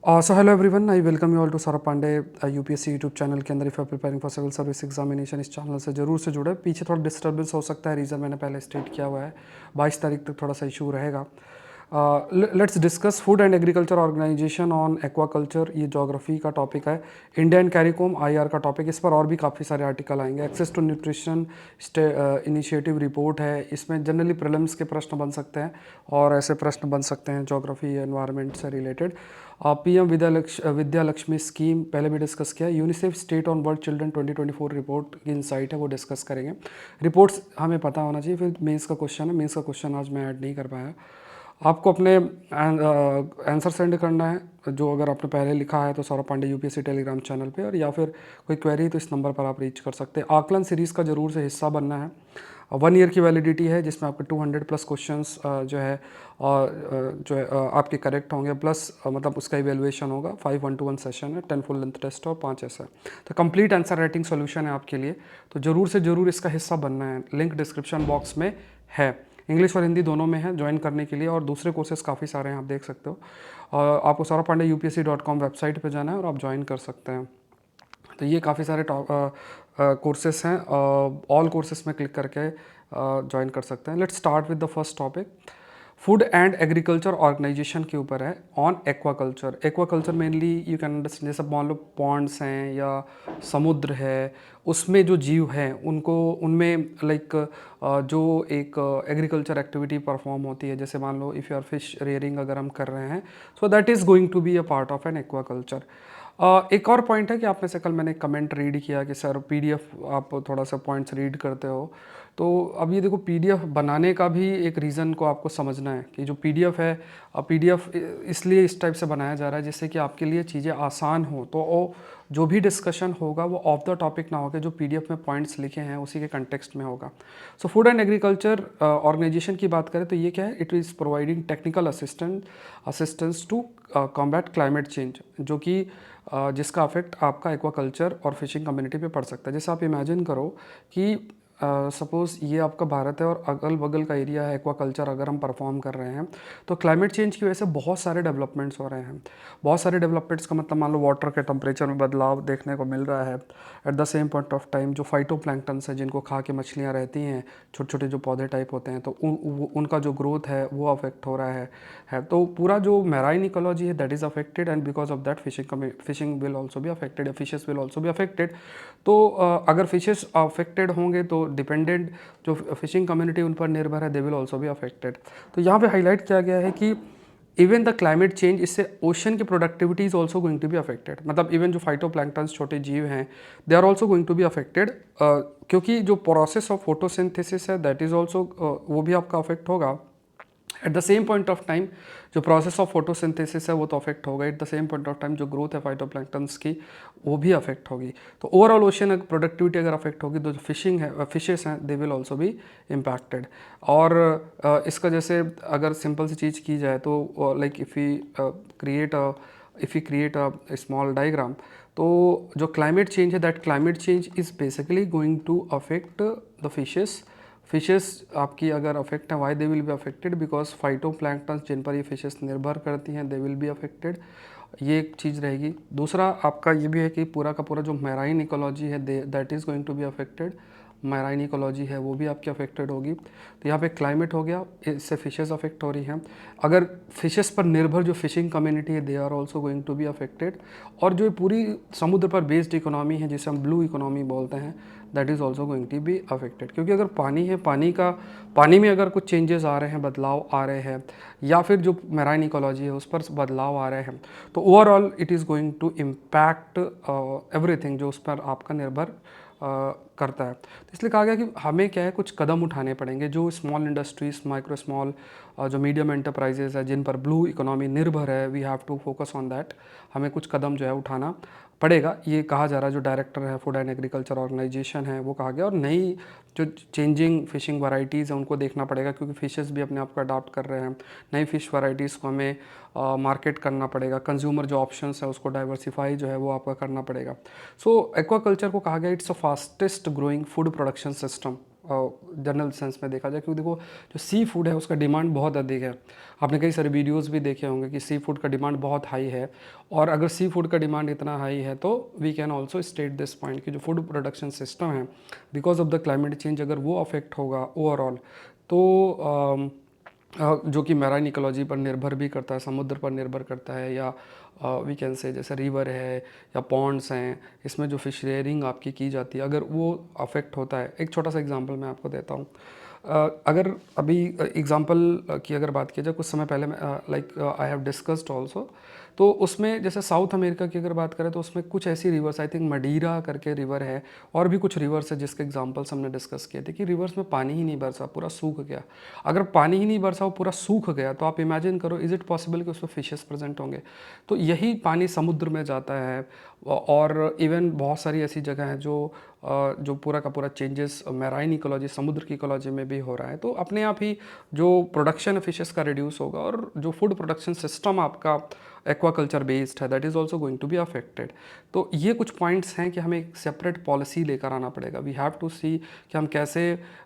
So hello everyone, I welcome you all to Saurabh Pandey UPSC YouTube channel के अंदर। If you are preparing for civil service examination, इस channel से जरूर से जुड़े। पीछे थोड़ा डिस्टर्बेंस हो सकता है, रीज़न मैंने पहले स्टेट किया हुआ है। 22 तारीख तक थोड़ा सा इशू रहेगा। Let's discuss food and agriculture organisation on aquaculture. ये ज्योग्राफी का टॉपिक है। इंडियन कैरिकॉम आईआर का टॉपिक, इस पर और भी काफ़ी सारे आर्टिकल आएंगे। Access to nutrition initiative report है। इसमें जनरली प्रीलिम्स के प्रश्न बन सकते हैं और ऐसे प्रश्न बन सकते हैं ज्योग्राफी एनवायरनमेंट से related. PM Vidya Lakshmi scheme पहले भी डिस्कस किया। UNICEF state on world children 2024 report की इनसाइट है, वो डिस्कस करेंगे। रिपोर्ट्स हमें पता होना चाहिए। फिर मेंस का क्वेश्चन है, मेंस का क्वेश्चन आज मैं ऐड नहीं कर पाया। आपको अपने आंसर सेंड करना है, जो अगर आपने पहले लिखा है तो Saurabh Pandey UPSC Telegram channel पे, और या फिर कोई क्वेरी तो इस नंबर पर आप रीच कर सकते हैं। आकलन सीरीज़ का जरूर से हिस्सा बनना है। 1 ईयर की वैलिडिटी है, जिसमें आपके 200+ क्वेश्चंस आपके करेक्ट होंगे, प्लस मतलब उसका इवेलुएशन होगा। 5 1-to-1 सेशन है, 10 फुल लेंथ टेस्ट और 5 ऐसा है। तो कंप्लीट आंसर राइटिंग सॉल्यूशन है आपके लिए, तो ज़रूर से ज़रूर इसका हिस्सा बनना है। लिंक डिस्क्रिप्शन बॉक्स में है, इंग्लिश और हिंदी दोनों में है ज्वाइन करने के लिए। और दूसरे कोर्सेज काफ़ी सारे हैं, आप देख सकते हो। और आपको सौरभ पांडे UPSC.com वेबसाइट पे जाना है और आप ज्वाइन कर सकते हैं। तो ये काफ़ी सारे कोर्सेस हैं, ऑल कोर्सेस में क्लिक करके ज्वाइन कर सकते हैं। Let's start with the first topic. Food and agriculture organisation के ऊपर है, on aquaculture. Aquaculture mainly you can understand, जैसे मान लो पॉन्ड्स हैं या समुद्र है, उसमें जो जीव हैं उनको, उनमें लाइक जो एक एग्रीकल्चर एक्टिविटी परफॉर्म होती है। जैसे मान लो if you are fish rearing अगर हम कर रहे हैं, so that is going to be a part of an aquaculture. एक और पॉइंट है कि आप में से कल मैंने कमेंट रीड किया कि सर पीडीएफ आप थोड़ा सा पॉइंट्स रीड करते हो। तो अब ये देखो, पीडीएफ बनाने का भी एक रीज़न को आपको समझना है कि जो पीडीएफ है, पीडीएफ इसलिए इस टाइप से बनाया जा रहा है जिससे कि आपके लिए चीज़ें आसान हो। तो वो जो भी डिस्कशन होगा वो ऑफ द टॉपिक ना होकर जो पीडीएफ में पॉइंट्स लिखे हैं उसी के कंटेक्स्ट में होगा। So food and agriculture organisation की बात करें तो ये क्या है, it is providing technical assistance to combat climate change, जो कि जिसका अफेक्ट आपका एक्वाकल्चर और फिशिंग कम्युनिटी पे पड़ सकता है। जैसे आप इमेजिन करो कि सपोज़ ये आपका भारत है और अगल बगल का एरिया है, एक्वाकल्चर अगर हम परफॉर्म कर रहे हैं, तो क्लाइमेट चेंज की वजह से बहुत सारे डेवलपमेंट्स हो रहे हैं। बहुत सारे डेवलपमेंट्स का मतलब मान लो वाटर के टेम्परेचर में बदलाव देखने को मिल रहा है। Eight the same point of time जो फाइटोप्लैंक्टन्स है, जिनको खा के मछलियाँ रहती हैं, छोटे छोटे जो पौधे टाइप होते हैं, तो उनका जो ग्रोथ है वो अफेक्ट हो रहा है। तो पूरा जो मैराइन इकोलॉजी है that is affected, and because of that fishing will also भी अफेक्टेड, या फिशेस विल ऑल्सो भी अफेक्टेड। तो अगर फिशेस अफेक्टेड होंगे तो डिपेंडेंट जो फिशिंग कम्युनिटी उन पर निर्भर है, दे विल ऑल्सो भी अफेक्टेड। तो यहाँ पे हाईलाइट किया गया है कि इवन द क्लाइमेट चेंज, इससे ओशन की productivity is also going to be affected. मतलब इवन जो फाइटोप्लैंक्टन्स छोटे जीव हैं, they are also going to be affected, क्योंकि जो प्रोसेस ऑफ फोटोसिंथेसिस है दैट इज ऑल्सो, वो भी आपका अफेक्ट होगा। At the same point of time जो प्रोसेस ऑफ फोटोसिंथेसिस है वो तो अफेक्ट होगा। At the same point of time जो ग्रोथ है फाइटोप्लैंक्टन्स की, वो भी अफेक्ट होगी। तो ओवरऑल ओशन प्रोडक्टिविटी अगर अफेक्ट होगी तो जो फिशिंग है, फिशेस हैं, दे विल ऑल्सो भी इम्पैक्टेड। और इसका जैसे अगर सिंपल सी चीज़ की जाए तो like if you create a small diagram, तो जो क्लाइमेट चेंज है, that climate change is basically going to affect the fishes आपकी अगर अफेक्ट है, why they will be affected, because phytoplanktons जिन पर ये फिशेस निर्भर करती हैं, दे विल बी अफेक्टेड। ये एक चीज़ रहेगी। दूसरा आपका ये भी है कि पूरा का पूरा जो मैराइन इकोलॉजी है, that is going to be affected. Marine ecology है वो भी आपकी अफेक्टेड होगी। तो यहाँ पे क्लाइमेट हो गया, इससे फिशेस अफेक्ट हो रही हैं। अगर फिशेस पर निर्भर जो फिशिंग कम्युनिटी है, they are also going to be affected. और जो पूरी समुद्र पर बेस्ड इकोनॉमी है, जिसे हम ब्लू इकोनॉमी बोलते हैं, that is also going to be affected. क्योंकि अगर पानी है, पानी में अगर कुछ चेंजेस आ रहे हैं, बदलाव आ रहे हैं, या फिर जो मैराइन इकोलॉजी है उस पर बदलाव आ रहे हैं, तो overall it is going to impact everything जो उस पर आपका निर्भर करता है। तो इसलिए कहा गया कि हमें क्या है, कुछ कदम उठाने पड़ेंगे। जो स्मॉल इंडस्ट्रीज, माइक्रो स्मॉल जो मीडियम एंटरप्राइजेज है, जिन पर ब्लू इकोनॉमी निर्भर है, we have to focus on that. हमें कुछ कदम जो है उठाना पड़ेगा, ये कहा जा रहा है। जो डायरेक्टर है फूड एंड एग्रीकल्चर ऑर्गेनाइजेशन है, वो कहा गया। और नई जो चेंजिंग फिशिंग वैरायटीज़ हैं उनको देखना पड़ेगा, क्योंकि फिशेस भी अपने आप को अडाप्ट कर रहे हैं। नई फिश वैरायटीज़ को हमें मार्केट करना पड़ेगा। कंज्यूमर जो ऑप्शंस है उसको डाइवर्सिफाई जो है वो आपका करना पड़ेगा। सो एक्वाकल्चर को कहा गया it's a fastest growing food production system general sense में देखा जाए, क्योंकि देखो जो सी फूड है उसका डिमांड बहुत अधिक है। आपने कई सारे वीडियोस भी देखे होंगे कि सी फूड का डिमांड बहुत हाई है, और अगर सी फूड का डिमांड इतना हाई है तो we can also state this point कि जो फूड प्रोडक्शन सिस्टम है because of the climate change अगर वो अफेक्ट होगा ओवरऑल, तो जो कि मैराइन इकोलॉजी पर निर्भर भी करता है, समुद्र पर निर्भर करता है, या वी कैन से जैसे रिवर है या पॉन्ड्स हैं, इसमें जो फिश रेयरिंग आपकी की जाती है, अगर वो अफेक्ट होता है। एक छोटा सा एग्जांपल मैं आपको देता हूँ। अगर अभी एग्जांपल की अगर बात की जाए, कुछ समय पहले like I have discussed also, तो उसमें जैसे साउथ अमेरिका की अगर बात करें तो उसमें कुछ ऐसी रिवर्स, आई थिंक मडीरा करके रिवर है, और भी कुछ रिवर्स है जिसके एग्जांपल्स हमने डिस्कस किए थे कि रिवर्स में पानी ही नहीं बरसा, पूरा सूख गया। अगर पानी ही नहीं बरसा, वो पूरा सूख गया, तो आप इमेजिन करो इज़ इट पॉसिबल कि उसमें फिशेस प्रेजेंट होंगे। तो यही पानी समुद्र में जाता है, और इवन बहुत सारी ऐसी जगह हैं जो पूरा का पूरा चेंजेस मैराइन इकोलॉजी, समुद्र की इकोलॉजी में भी हो रहा है। तो अपने आप ही जो प्रोडक्शन है फिशेस का रिड्यूस होगा, और जो फूड प्रोडक्शन सिस्टम आपका एक्वाकल्चर बेस्ड है that is also going to be affected. तो ये कुछ पॉइंट्स हैं कि हमें एक सेपरेट पॉलिसी लेकर आना पड़ेगा। वी हैव टू सी कि हम कैसे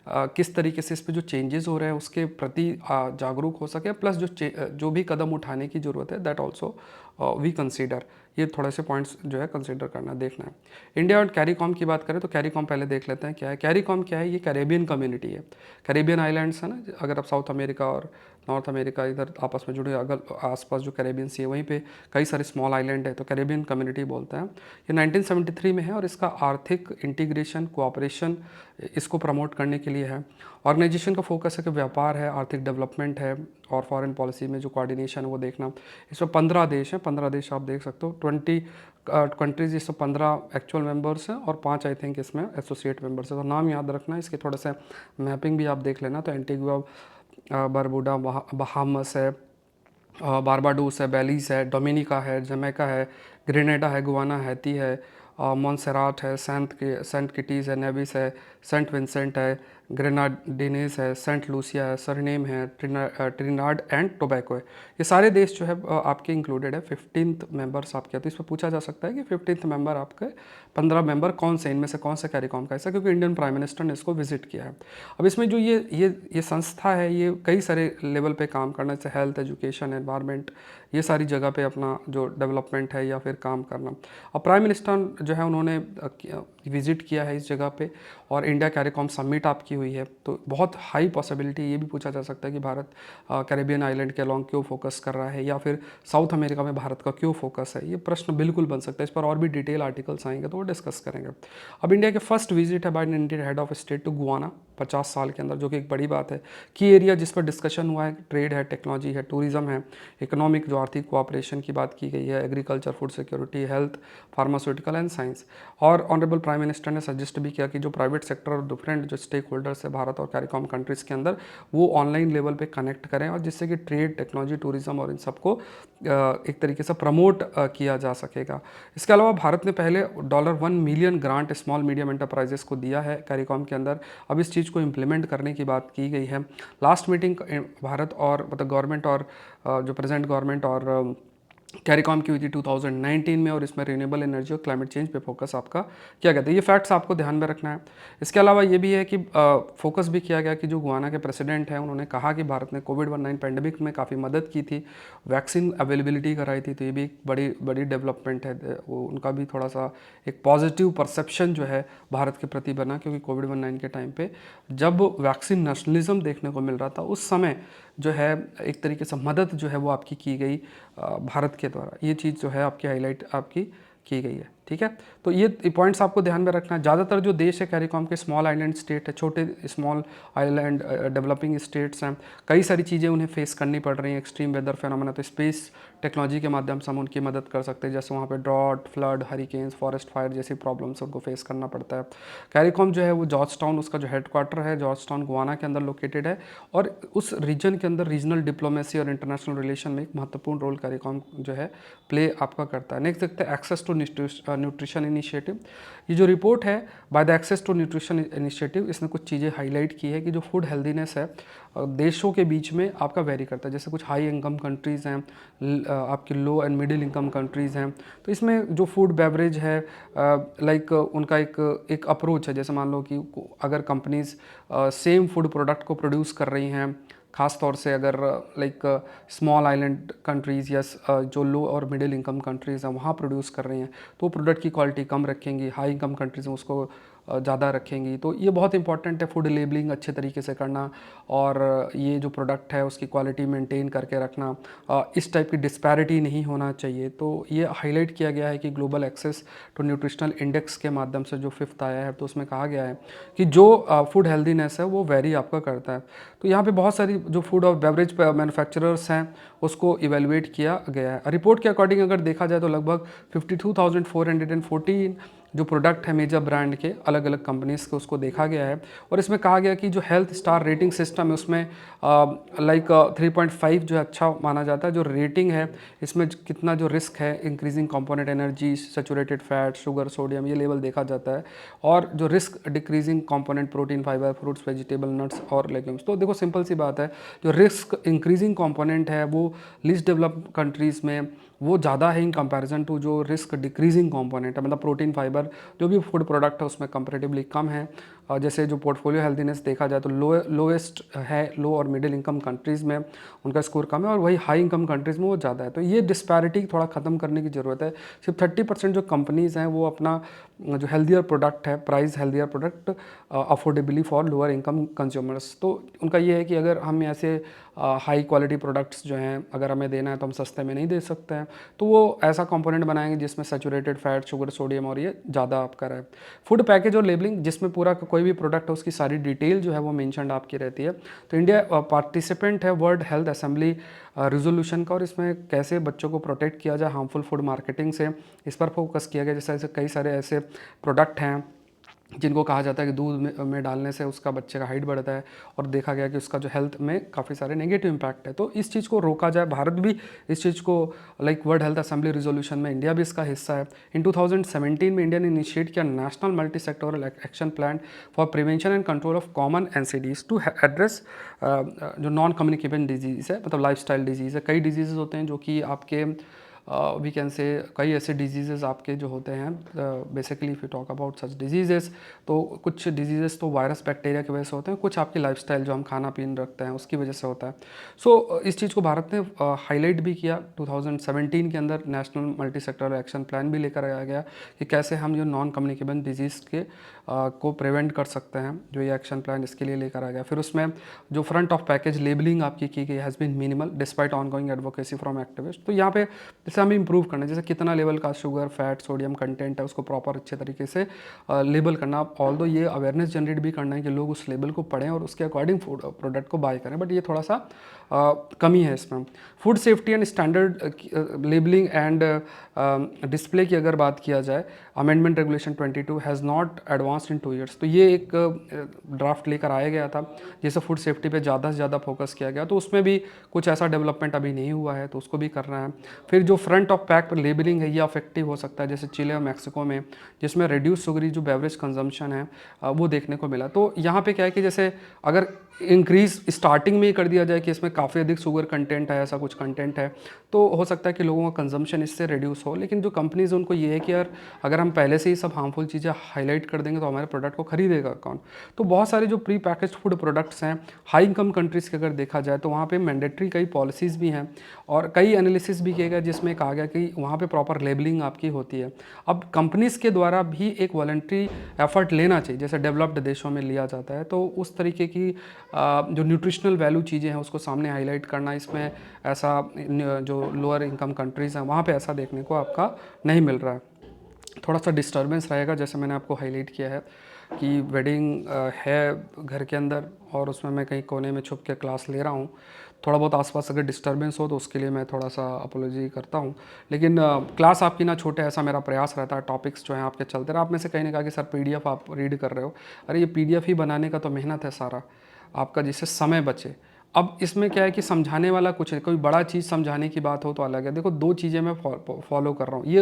किस तरीके से इस पे जो चेंजेस हो रहे हैं उसके प्रति जागरूक हो सके, प्लस जो भी कदम उठाने की ज़रूरत है दैट ऑल्सो वी कंसीडर। ये थोड़े से पॉइंट्स जो है कंसीडर करना, देखना है। इंडिया और कैरिकॉम की बात करें तो कैरिकॉम पहले देख लेते हैं क्या है। कैरिकॉम क्या है? ये कैरेबियन कम्युनिटी है। कैरेबियन आइलैंड्स है ना, अगर आप साउथ अमेरिका और नॉर्थ अमेरिका इधर आपस में जुड़े, अगर आसपास जो कैरेबियन सी है वहीं पे कई सारे स्मॉल आइलैंड है, तो कैरेबियन कम्युनिटी बोलते हैं। ये 1973 में है, और इसका आर्थिक इंटीग्रेशन, कोऑपरेशन इसको प्रमोट करने के लिए है। ऑर्गेनाइजेशन का फोकस है कि व्यापार है, आर्थिक डेवलपमेंट है, और फॉरेन पॉलिसी में जो कोऑर्डिनेशन है वो देखना। इसमें 15 देश हैं, 15 देश आप देख सकते हो, 20 कंट्रीज, इसमें 15 एक्चुअल मेंबर्स हैं और 5 आई थिंक इसमें एसोसिएट मेंबर्स हैं। तो नाम याद रखना है, इसके थोड़ा सा मैपिंग भी आप देख लेना। तो एंटीगुआ, बरबुडा, बहामस है, बारबाडोस है, बेलीज है, डोमिनिका है, जमैका है, ग्रेनेडा है, गुआना, हैती है, मॉन्सेराट है, सेंट किटीज़ है, नेविस है, सेंट विंसेंट है, ग्रेनाडिनेस है, सेंट लूसिया है, सरनेम है, ट्रिनाड एंड टोबैको है। ये सारे देश जो है आपके इंक्लूडेड है। 15th मेंबर्स आपके, तो इस पर पूछा जा सकता है कि 15th मेंबर आपके 15 मेंबर कौन से, इनमें से कौन से कैरिकॉम का, ऐसा क्योंकि इंडियन प्राइम मिनिस्टर ने इसको विजिट किया है। अब इसमें जो ये संस्था है, ये कई सारे लेवल पे काम करना, जैसे हेल्थ, एजुकेशन, एनवायरनमेंट, ये सारी जगह पे अपना जो डेवलपमेंट है या फिर काम करना। और प्राइम मिनिस्टर जो है उन्होंने विजिट किया है इस जगह पे, और इंडिया कैरिकॉम समिट आपकी हुई है। तो बहुत हाई पॉसिबिलिटी ये भी पूछा जा सकता है कि भारत कैरेबियन आइलैंड के अलॉन्ग क्यों फोकस कर रहा है, या फिर साउथ अमेरिका में भारत का क्यों फोकस है। ये प्रश्न बिल्कुल बन सकता है, इस पर और भी डिटेल आर्टिकल्स आएंगे तो वो डिस्कस करेंगे। अब इंडिया के फर्स्ट विजिट है by Indian head of state to Guyana 50 साल के अंदर, जो कि एक बड़ी बात है। की एरिया जिस पर डिस्कशन हुआ है, ट्रेड है, टेक्नोलॉजी है, टूरिज्म है, इकोनॉमिक जो आर्थिक कोऑपरेशन की बात की गई है, agriculture, food security, health, pharmaceutical and science. और ऑनरेबल प्राइम मिनिस्टर ने सजेस्ट भी किया कि जो प्राइवेट सेक्टर और डिफरेंट जो स्टेक होल्डर्स है भारत और कैरिकॉम कंट्रीज़ के अंदर, वो ऑनलाइन लेवल पे कनेक्ट करें, और जिससे कि ट्रेड, टेक्नोलॉजी, टूरिज्म और इन सबको एक तरीके से प्रमोट किया जा सकेगा। इसके अलावा भारत ने पहले $1 million grant small medium enterprises को दिया है कैरिकॉम के अंदर। अब इस चीज़ को इम्प्लीमेंट करने की बात की गई है। लास्ट मीटिंग भारत और मतलब गवर्नमेंट और जो प्रेजेंट गवर्नमेंट और कैरिकॉम की हुई थी 2019 में, और इसमें रिन्यूएबल एनर्जी और क्लाइमेट चेंज पे फोकस आपका किया गया था। ये फैक्ट्स आपको ध्यान में रखना है। इसके अलावा ये भी है कि फोकस भी किया गया कि जो गुआना के प्रेसिडेंट हैं उन्होंने कहा कि भारत ने कोविड-19 पैंडेमिक में काफ़ी मदद की थी, वैक्सीन अवेलेबिलिटी कराई थी। तो ये भी एक बड़ी बड़ी डेवलपमेंट है, वो उनका भी थोड़ा सा एक पॉजिटिव परसेप्शन जो है भारत के प्रति बना, क्योंकि कोविड-19 के टाइम पे जब वैक्सीन नेशनलिज्म देखने को मिल रहा था, उस समय जो है एक तरीके से मदद जो है वो आपकी की गई भारत के द्वारा। ये चीज़ जो है आपकी हाईलाइट आपकी की गई है, ठीक है। तो ये पॉइंट्स आपको ध्यान में रखना है। ज़्यादातर जो देश है कैरिकॉम के स्मॉल आइलैंड स्टेट है, छोटे स्मॉल आइलैंड डेवलपिंग स्टेट्स हैं। कई सारी चीज़ें उन्हें फेस करनी पड़ रही हैं, एक्सट्रीम वेदर फेनोमेना। तो स्पेस टेक्नोलॉजी के माध्यम से हम उनकी मदद कर सकते हैं, जैसे वहाँ पे drought, flood, hurricanes, forest fire जैसी प्रॉब्लम्स उनको फेस करना पड़ता है। कैरिकॉम जो है वो जॉर्ज टाउन, उसका जो हेडक्वार्टर है जॉर्ज टाउन गुआना के अंदर लोकेटेड है, और उस रीजन के अंदर रीजनल डिप्लोमेसी और इंटरनेशनल रिलेशन में एक महत्वपूर्ण रोल कैरिकॉम जो है प्ले आपका करता है। नेक्स्ट देखते हैं एक्सेस टू न्यूट्रिशन इनिशिएटिव। ये जो रिपोर्ट है by the access to nutrition initiative, इसने कुछ चीज़ें हाईलाइट की है कि जो फूड हेल्दीनेस है देशों के बीच में आपका वेरी करता है। जैसे कुछ हाई इनकम कंट्रीज़ हैं, आपकी लो एंड मिडिल इनकम कंट्रीज़ हैं, तो इसमें जो फूड बेवरेज है लाइक उनका एक अप्रोच है। जैसे मान लो कि अगर कंपनीज सेम फूड प्रोडक्ट को प्रोड्यूस कर रही हैं, ख़ास तौर से अगर लाइक स्मॉल आइलैंड कंट्रीज़ या जो लो और मिडिल इनकम कंट्रीज़ हैं वहाँ प्रोड्यूस कर रही हैं, तो प्रोडक्ट की क्वालिटी कम रखेंगी। हाई इनकम कंट्रीज़ में उसको ज़्यादा रखेंगी। तो ये बहुत इंपॉर्टेंट है फूड लेबलिंग अच्छे तरीके से करना, और ये जो प्रोडक्ट है उसकी क्वालिटी मेंटेन करके रखना। इस टाइप की डिस्पैरिटी नहीं होना चाहिए। तो ये हाईलाइट किया गया है कि global access to nutritional index के माध्यम से जो 5th आया है, तो उसमें कहा गया है कि जो फूड हेल्दीनेस है वो वेरी आपका करता है। तो यहाँ पे बहुत सारी जो फूड और बेवरेज मैन्युफैक्चरर्स हैं उसको इवेलुएट किया गया है। रिपोर्ट के अकॉर्डिंग अगर देखा जाए तो लगभग 52,414 जो प्रोडक्ट है मेजर ब्रांड के अलग अलग कंपनीज़ के, उसको देखा गया है। और इसमें कहा गया कि जो हेल्थ स्टार रेटिंग सिस्टम है उसमें लाइक 3.5 जो है अच्छा माना जाता है। जो रेटिंग है इसमें कितना जो रिस्क है increasing component energy, saturated fat, sugar, sodium, ये लेवल देखा जाता है। और जो risk decreasing component protein, fibre, fruits, vegetable, nuts और लेग्यूम्स। तो देखो सिंपल सी बात है, जो रिस्क इंक्रीजिंग कंपोनेंट है वो लीस्ट डेवलप्ड कंट्रीज़ में वो ज़्यादा है इन कंपैरिजन टू जो रिस्क डिक्रीजिंग कंपोनेंट है, मतलब प्रोटीन, फाइबर जो भी फूड प्रोडक्ट है उसमें कंपैरेटिवली कम है। जैसे जो पोर्टफोलियो हेल्दीनेस देखा जाए तो लोएस्ट है लो और मिडिल इनकम कंट्रीज़ में उनका स्कोर कम है, और वही हाई इनकम कंट्रीज़ में वो ज़्यादा है। तो ये डिस्पैरिटी थोड़ा ख़त्म करने की ज़रूरत है। सिर्फ 30% जो कंपनीज़ हैं वो अपना जो हेल्दियर प्रोडक्ट है, price healthier product affordably for lower income consumers. तो उनका ये है कि अगर हम ऐसे हाई क्वालिटी प्रोडक्ट्स जो हैं अगर हमें देना है तो हम सस्ते में नहीं दे सकते हैं, तो वो ऐसा कंपोनेंट बनाएंगे जिसमें सैचुरेटेड फैट, शुगर, सोडियम और ये ज़्यादा आपका रहे। फूड पैकेज और लेबलिंग, जिसमें पूरा कोई भी प्रोडक्ट है उसकी सारी डिटेल जो है वो मेंशन्ड आपकी रहती है। तो इंडिया पार्टिसिपेंट है वर्ल्ड हेल्थ असेंबली रिजोल्यूशन का, और इसमें कैसे बच्चों को प्रोटेक्ट किया जाए हार्मफुल फूड मार्केटिंग से, इस पर फोकस किया गया। जैसे कई सारे ऐसे प्रोडक्ट हैं जिनको कहा जाता है कि दूध में डालने से उसका बच्चे का हाइट बढ़ता है, और देखा गया कि उसका जो हेल्थ में काफ़ी सारे नेगेटिव इम्पैक्ट है। तो इस चीज़ को रोका जाए। भारत भी इस चीज़ को like world health assembly resolution में इंडिया भी इसका हिस्सा है। इन 2017 में इंडिया ने इनिशिएट किया national multi sectoral action plan for prevention and control of common NCDs to address जो नॉन कम्युनिकेबल डिजीज़ है, मतलब लाइफस्टाइल डिजीज़ है। कई डिजीज़ होते हैं जो कि आपके वी कैन से कई ऐसे डिजीज़ आपके जो होते हैं basically if you talk about such disease, तो कुछ डिजीज़ तो वायरस बैक्टीरिया की वजह से होते हैं, कुछ आपकी लाइफस्टाइल जो हम खाना पीन रखते हैं उसकी वजह से होता है। सो इस चीज़ को भारत ने हाईलाइट भी किया 2017 के अंदर। National multi sectoral action plan भी लेकर आया गया कि कैसे हम जो नॉन कम्युनिकेबल डिजीज़ के को प्रिवेंट कर सकते हैं। जो ये एक्शन प्लान इसके लिए लेकर आ गया। फिर उसमें जो फ्रंट ऑफ पैकेज लेबलिंग आपकी की गई has been minimal despite ongoing advocacy from activist. तो यहाँ पे जैसे हमें इंप्रूव करना है, जैसे कितना लेवल का शुगर, फैट, सोडियम कंटेंट है उसको प्रॉपर अच्छे तरीके से लेबल करना। ऑल दो ये अवेयरनेस जनरेट भी करना है कि लोग उस लेबल को पढ़ें और उसके अकॉर्डिंग फूड प्रोडक्ट को बाय करें, बट ये थोड़ा सा कमी है इसमें। Food safety and standard labelling and display की अगर बात किया जाए, amendment regulation 22 has not advanced in 2 years. तो ये एक ड्राफ्ट लेकर आया गया था जिससे फूड सेफ्टी पे ज़्यादा से ज़्यादा फोकस किया गया, तो उसमें भी कुछ ऐसा डेवलपमेंट अभी नहीं हुआ है, तो उसको भी करना है। फिर जो फ्रंट ऑफ पैक पर लेबलिंग है ये अफेक्टिव हो सकता है, जैसे चिले और मैक्सिको में जिसमें रिड्यूस शुगरी जो बेवरेज कंजम्पशन है वो देखने को मिला। तो यहाँ पे क्या है कि जैसे अगर इंक्रीज स्टार्टिंग में ही कर दिया जाए कि इसमें काफ़ी अधिक शुगर कंटेंट है, ऐसा कुछ कंटेंट है, तो हो सकता है कि लोगों का कंजम्पशन इससे रिड्यूस हो। लेकिन जो कंपनीज उनको ये है कि यार अगर हम पहले से ही सब हार्मफुल चीज़ें हाईलाइट कर देंगे तो हमारे प्रोडक्ट को खरीदेगा कौन। तो बहुत सारे जो प्री पैकेज्ड फूड प्रोडक्ट्स हैं हाई इनकम कंट्रीज़ के अगर देखा जाए तो वहाँ पे मैंडेटरी कई पॉलिसीज़ भी हैं, और कई एनालिसिस भी किया गया जिसमें कहा गया कि वहाँ पे प्रॉपर लेबलिंग आपकी होती है। अब कंपनीज़ के द्वारा भी एक वॉलंटरी एफर्ट लेना चाहिए, जैसे डेवलप्ड देशों में लिया जाता है। तो उस तरीके की जो न्यूट्रिशनल वैल्यू चीज़ें हैं उसको सामने हाईलाइट करना, इसमें ऐसा जो लोअर इनकम कंट्रीज़ हैं वहाँ पे ऐसा देखने को आपका नहीं मिल रहा है। थोड़ा सा डिस्टर्बेंस रहेगा, जैसे मैंने आपको हाईलाइट किया है कि वेडिंग है घर के अंदर और उसमें मैं कहीं कोने में छुप के क्लास ले रहा हूँ। थोड़ा बहुत आसपास अगर डिस्टर्बेंस हो तो उसके लिए मैं थोड़ा सा अपोलॉजी करता हूँ, लेकिन क्लास आपकी ना छूटे ऐसा मेरा प्रयास रहता है। टॉपिक्स जो हैं आपके चलते रहे। आप में से कहीं ने कहा कि सर पीडीएफ आप रीड कर रहे हो, अरे ये पीडीएफ ही बनाने का तो मेहनत है सारा आपका, जिससे समय बचे। अब इसमें क्या है कि समझाने वाला कुछ है, कोई बड़ा चीज़ समझाने की बात हो तो अलग है। देखो 2 चीज़ें मैं फॉलो कर रहा हूँ। ये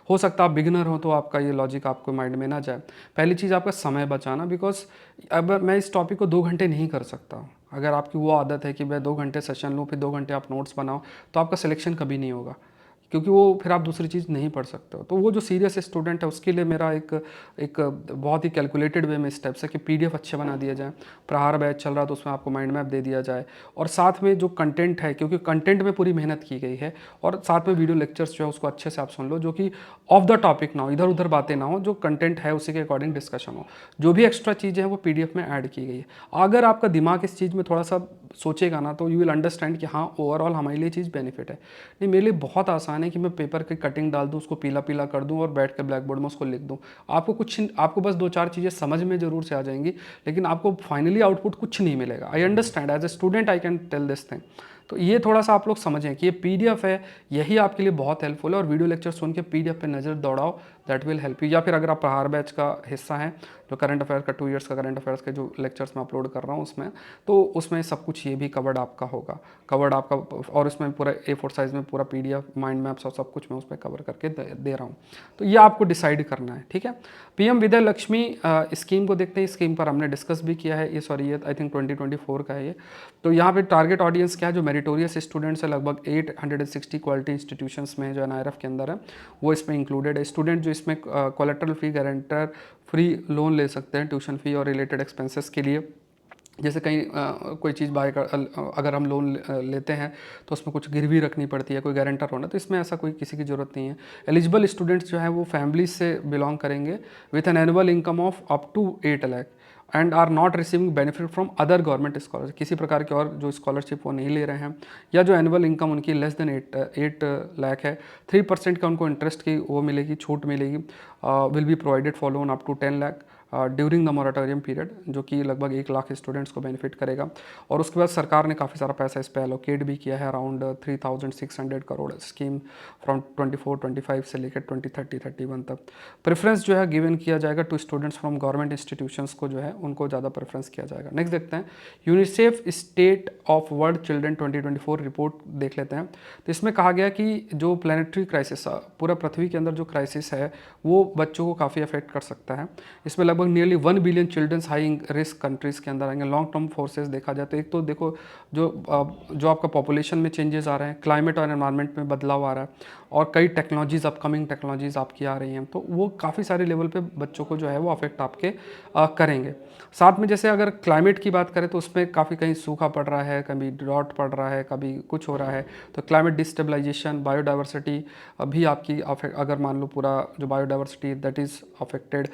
हो सकता है आप बिगिनर हो तो आपका ये लॉजिक आपको माइंड में ना जाए। पहली चीज़ आपका समय बचाना, बिकॉज़ अब मैं इस टॉपिक को 2 घंटे नहीं कर सकता हूँ। अगर आपकी वो आदत है कि मैं 2 घंटे सेशन लूँ, फिर 2 घंटे आप नोट्स बनाओ, तो आपका सिलेक्शन कभी नहीं होगा। क्योंकि वो फिर आप दूसरी चीज़ नहीं पढ़ सकते हो। तो वो जो सीरियस स्टूडेंट है उसके लिए मेरा एक बहुत ही कैलकुलेटेड वे में स्टेप्स है कि पीडीएफ अच्छे बना दिया जाए। प्रहार बैच चल रहा है तो उसमें आपको माइंड मैप दे दिया जाए, और साथ में जो कंटेंट है, क्योंकि कंटेंट में पूरी मेहनत की गई है, और साथ में वीडियो लेक्चर्स जो है उसको अच्छे से आप सुन लो, जो कि ऑफ द टॉपिक ना हो, इधर उधर बातें ना हो, जो कंटेंट है उसी के अकॉर्डिंग डिस्कशन हो। जो भी एक्स्ट्रा चीज़ें हैं वो पीडीएफ में ऐड की गई है। अगर आपका दिमाग इस चीज़ में थोड़ा सा सोचेगा ना, तो यू विल अंडरस्टैंड कि हाँ ओवरऑल हमारे लिए चीज़ बेनिफिट है। नहीं, मेरे लिए बहुत आसान है कि मैं पेपर की कटिंग डाल दूँ, उसको पीला पीला कर दूँ और बैठ कर ब्लैक बोर्ड में उसको लिख दूँ। आपको बस 2-4 चीज़ें समझ में ज़रूर से आ जाएंगी, लेकिन आपको फाइनली आउटपुट कुछ नहीं मिलेगा। I understand, as a student I can tell this thing. तो ये थोड़ा सा आप लोग समझें कि ये पीडीएफ है, यही आपके लिए बहुत हेल्पफुल है, और वीडियो लेक्चर सुन के पीडीएफ पे नज़र दौड़ाओ, दैट विल हेल्प यू। या फिर अगर आप प्रहार बैच का हिस्सा हैं, जो करंट अफेयर का 2 ईयर्स का करंट अफेयर्स के जो लेक्चर्स मैं अपलोड कर रहा हूँ उसमें, तो उसमें सब कुछ ये भी कवर्ड आपका होगा, कवर्ड आपका, और इसमें पूरा A4 साइज़ में पूरा पीडीएफ माइंड मैप्स और सब कुछ मैं उस पर कवर करके दे रहा हूँ। तो ये आपको डिसाइड करना है, ठीक है। पीएम विद्या लक्ष्मी स्कीम को देखते हैं। स्कीम पर हमने डिस्कस भी किया है, ये आई थिंक 2024 का है ये। तो यहाँ पे टारगेट ऑडियंस क्या है, जो मेरिटोरियस स्टूडेंट्स है, लगभग 860 क्वालिटी इंस्टीट्यूशंस में जो NIRF के अंदर है, वो इसमें इंक्लूडेड है। स्टूडेंट जो इसमें collateral free, guarantor free loan ले सकते हैं ट्यूशन फी और रिलेटेड एक्सपेंसेस के लिए। जैसे कहीं कोई चीज़ बाय कर अगर हम लोन लेते हैं तो उसमें कुछ गिरवी रखनी पड़ती है, कोई गारंटर होना, तो इसमें ऐसा कोई किसी की ज़रूरत नहीं है। एलिजिबल स्टूडेंट्स जो है वो फैमिली से बिलोंग करेंगे with an annual income of up to 8 lakh and are not receiving benefit from other government scholarship. किसी प्रकार के और जो स्कॉलरशिप वो नहीं ले रहे हैं, या जो एनुअल इनकम उनकी लेस देन 8 लाख है। 3% का उनको इंटरेस्ट की वो मिलेगी, छूट मिलेगी। Will be provided for loan up to 10 lakh during the moratorium period, जो कि लगभग 1 लाख स्टूडेंट्स को बेनिफिट करेगा। और उसके बाद सरकार ने काफ़ी सारा पैसा इस पर एलोकेट भी किया है, अराउंड 3600 करोड़ स्कीम फ्रॉम 24-25 से लेकर 2030-31 तक। प्रेफरेंस जो है गिवन किया जाएगा to students from government institutions को, जो है उनको ज़्यादा प्रेफरेंस किया जाएगा। नेक्स्ट देखते हैं UNICEF state of world children 2024 report देख लेते हैं। तो इसमें कहा गया कि जो प्लानिटरी क्राइसिस, पूरा पृथ्वी के अंदर जो क्राइसिस है वो बच्चों को काफ़ी अफेक्ट कर सकता है। इसमें लगभग nearly 1 billion childrens high risk countries के अंदर आएंगे। लॉन्ग टर्म फोर्सेस देखा जाए तो एक तो देखो जो आपका पॉपुलेशन में चेंजेस आ रहे हैं, क्लाइमेट और एनवायरनमेंट में बदलाव आ रहा है, और कई टेक्नोलॉजीज़, अपकमिंग टेक्नोलॉजीज़ आपकी आ रही हैं, तो वो काफ़ी सारे लेवल पे बच्चों को जो है वो अफेक्ट आपके करेंगे। साथ में जैसे अगर क्लाइमेट की बात करें तो उसमें काफ़ी कहीं सूखा पड़ रहा है, कभी ड्रॉट पड़ रहा है, कभी कुछ हो रहा है, तो क्लाइमेट डिस्टेबलाइजेशन, बायोडाइवर्सिटी भी आपकी अगर मान लो पूरा जो biodiversity that is affected,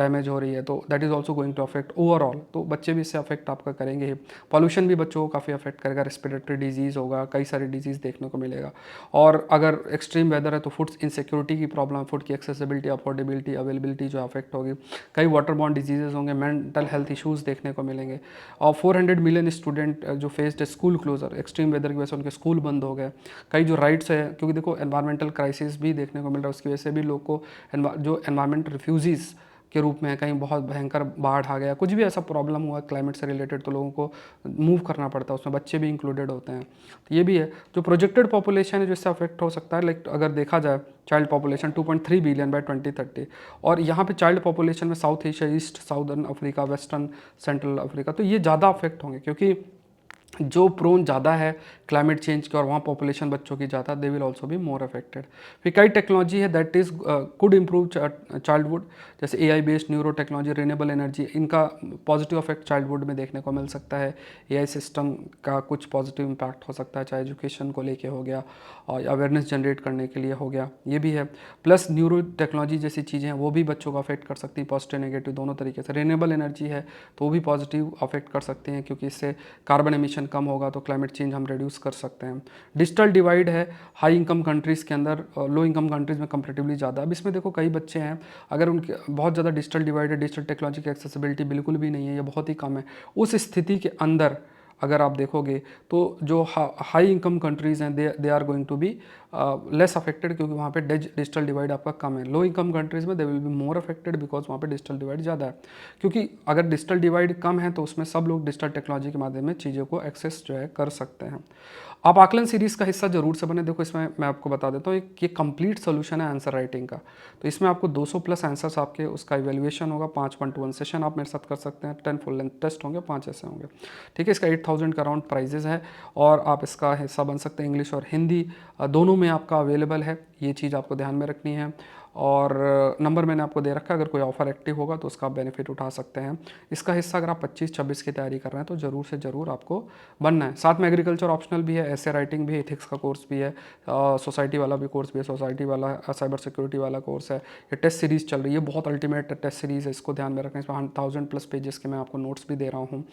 damage हो रही है, तो that is also going to affect overall. तो बच्चे भी इससे अफेक्ट आपका करेंगे ही। पॉल्यूशन भी बच्चों को काफ़ी अफेक्ट करेगा, रेस्पिरेटरी डिजीज़ होगा, कई सारी डिजीज़ देखने को मिलेगा। और अगर एक्सट्रीम वेदर है तो फूड इनसिक्योरिटी की प्रॉब्लम, फूड की एक्सेसिबिलिटी, अफोर्डेबिलिटी, अवेलेबिलिटी जो अफेक्ट होगी। कई वाटर बॉर्न डिजीजेज होंगे, मेंटल हेल्थ इश्यूज़ देखने को मिलेंगे। और 400 मिलियन स्टूडेंट जो faced school closure, extreme weather की वजह से उनके स्कूल बंद हो गए। कई जो राइट्स है, क्योंकि देखो एनवायरमेंटल क्राइसिस भी देखने को मिल रहा है, उसकी वजह से भी लोग को जो एनवायरमेंट रिफ्यूजीज़ के रूप में कहीं बहुत भयंकर बाढ़ आ गया, कुछ भी ऐसा प्रॉब्लम हुआ क्लाइमेट से रिलेटेड, तो लोगों को मूव करना पड़ता है, उसमें बच्चे भी इंक्लूडेड होते हैं। तो ये भी है जो प्रोजेक्टेड पॉपुलेशन है जो इससे अफेक्ट हो सकता है। लाइक अगर देखा जाए चाइल्ड पॉपुलेशन 2.3 बिलियन बाय 2030, और यहाँ पे चाइल्ड पॉपुलेशन में south Asia, east southern Africa, western central Africa, तो ये ज़्यादा अफेक्ट होंगे, क्योंकि जो प्रोन ज़्यादा है क्लाइमेट चेंज की और वहाँ पॉपुलेशन बच्चों की ज़्यादा, दे will also be more affected. फिर कई टेक्नोलॉजी है that is could improve childhood, जैसे AI based neuro technology, renewable energy, इनका पॉजिटिव इफेक्ट चाइल्डहुड में देखने को मिल सकता है। AI सिस्टम का कुछ पॉजिटिव इम्पैक्ट हो सकता है, चाहे एजुकेशन को लेके हो गया और अवेयरनेस जनरेट करने के लिए हो गया, ये भी है। प्लस न्यूरो टेक्नोलॉजी जैसी चीज़ें हैं वो भी बच्चों को अफेक्ट कर सकती हैं, पॉजिटिव नेगेटिव दोनों तरीके से। रिन्यूएबल एनर्जी है तो वो भी पॉजिटिव अफेक्ट कर सकते हैं, क्योंकि इससे कार्बन एमिशन कम होगा तो क्लाइमेट चेंज हम रिड्यूस कर सकते हैं। डिजिटल डिवाइड है हाई इनकम कंट्रीज़ के अंदर, लो इनकम कंट्रीज़ में कंपेरेटिवली ज़्यादा। अब इसमें देखो कई बच्चे हैं, अगर उनके बहुत ज़्यादा डिजिटल डिवाइड है, डिजिटल टेक्नोलॉजी की एक्सेसिबिलिटी बिल्कुल भी नहीं है या बहुत ही कम है, उस स्थिति के अंदर अगर आप देखोगे तो जो हाई इनकम कंट्रीज़ हैं they are going to be less affected, क्योंकि वहाँ पे डिजिटल डिवाइड आपका कम है। लो इनकम कंट्रीज़ में दे will be more affected because वहाँ पे डिजिटल डिवाइड ज़्यादा है, क्योंकि अगर डिजिटल डिवाइड कम है तो उसमें सब लोग डिजिटल टेक्नोलॉजी के माध्यम में चीज़ों को एक्सेस जो है कर सकते हैं। आप आकलन सीरीज़ का हिस्सा जरूर से बने। देखो इसमें मैं आपको बता देता हूँ, ये कंप्लीट सोल्यूशन है आंसर राइटिंग का। तो इसमें आपको 200 प्लस आंसर्स आपके उसका इवेल्युएशन होगा, 5 1-to-1 सेशन आप मेरे साथ कर सकते हैं, 10 फुल लेंथ टेस्ट होंगे, 5 ऐसे होंगे। ठीक है, इसका 8000 का अराउंड प्राइजेज है और आप इसका हिस्सा बन सकते हैं। इंग्लिश और हिंदी दोनों में आपका अवेलेबल है, ये चीज़ आपको ध्यान में रखनी है। और नंबर मैंने आपको दे रखा है, अगर कोई ऑफर एक्टिव होगा तो उसका आप बेनिफिट उठा सकते हैं। इसका हिस्सा अगर आप 25-26 की तैयारी कर रहे हैं तो ज़रूर से ज़रूर आपको बनना है। साथ में एग्रीकल्चर ऑप्शनल भी है, ऐसे राइटिंग भी है, इथिक्स का कोर्स भी है, सोसाइटी वाला भी कोर्स भी है, सोसाइटी वाला साइबर सिक्योरिटी वाला कोर्स है। ये टेस्ट सीरीज़ चल रही है, बहुत अल्टीमेट टेस्ट सीरीज़ है, इसको ध्यान में रखें। इसमें 1000 प्लस पेजेस के मैं आपको नोट्स भी दे रहा हूँ।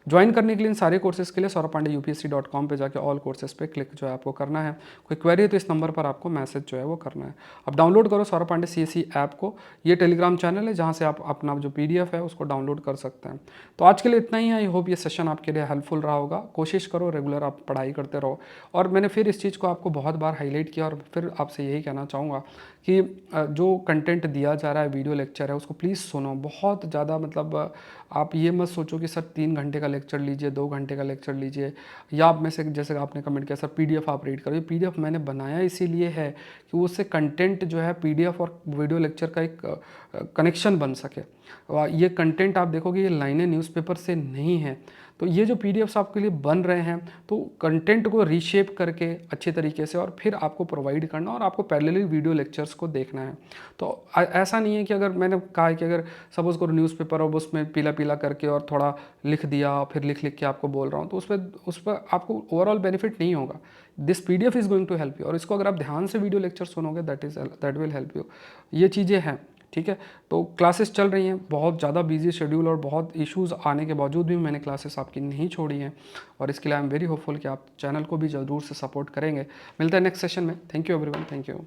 ज्वाइन करने के लिए इन सारे कोर्सेज के लिए saurabh-pandey-upsc.com पे जाके ऑल कोर्सेज पे क्लिक जो है आपको करना है। कोई क्वेरी है तो इस नंबर पर आपको मैसेज जो है वो करना है। अब डाउनलोड करो सौरभ पांडे CSE ऐप को, ये टेलीग्राम चैनल है जहाँ से आप अपना जो PDF है उसको डाउनलोड कर सकते हैं। तो आज के लिए इतना ही है। आई होप ये सेशन आपके लिए हेल्पफुल रहा होगा। कोशिश करो रेगुलर आप पढ़ाई करते रहो। और मैंने फिर इस चीज़ को आपको बहुत बार हाईलाइट किया और फिर आपसे यही कहना चाहूँगा कि जो कंटेंट दिया जा रहा है, वीडियो लेक्चर है, उसको प्लीज़ सुनो। बहुत ज़्यादा मतलब आप ये मत सोचो कि सर 3 घंटे का लेक्चर लीजिए, 2 घंटे का लेक्चर लीजिए, या आप में से जैसे आपने कमेंट किया सर PDF आप रीड करो। ये PDF मैंने बनाया इसीलिए है कि उससे कंटेंट जो है PDF और वीडियो लेक्चर का एक कनेक्शन बन सके। ये कंटेंट आप देखोगे ये लाइनें न्यूज़पेपर से नहीं है, तो ये जो PDFs आपके लिए बन रहे हैं तो कंटेंट को रीशेप करके अच्छे तरीके से और फिर आपको प्रोवाइड करना और आपको पैरेलली वीडियो लेक्चर्स को देखना है। तो ऐसा नहीं है कि अगर मैंने कहा है कि अगर सपोज़ करो न्यूज़पेपर और उसमें पीला पीला करके और थोड़ा लिख दिया, फिर लिख लिख के आपको बोल रहा हूँ, तो उस पर आपको ओवरऑल बेनिफिट नहीं होगा। This PDF is going to help you, और इसको अगर आप ध्यान से वीडियो लेक्चर सुनोगे दैट विल हेल्प यू। ये चीज़ें हैं, ठीक है। तो क्लासेस चल रही हैं, बहुत ज़्यादा बिजी शेड्यूल और बहुत इश्यूज़ आने के बावजूद भी मैंने क्लासेस आपकी नहीं छोड़ी हैं, और इसके लिए आई एम वेरी होपफुल कि आप चैनल को भी ज़रूर से सपोर्ट करेंगे। मिलता है नेक्स्ट सेशन में। Thank you everyone, thank you.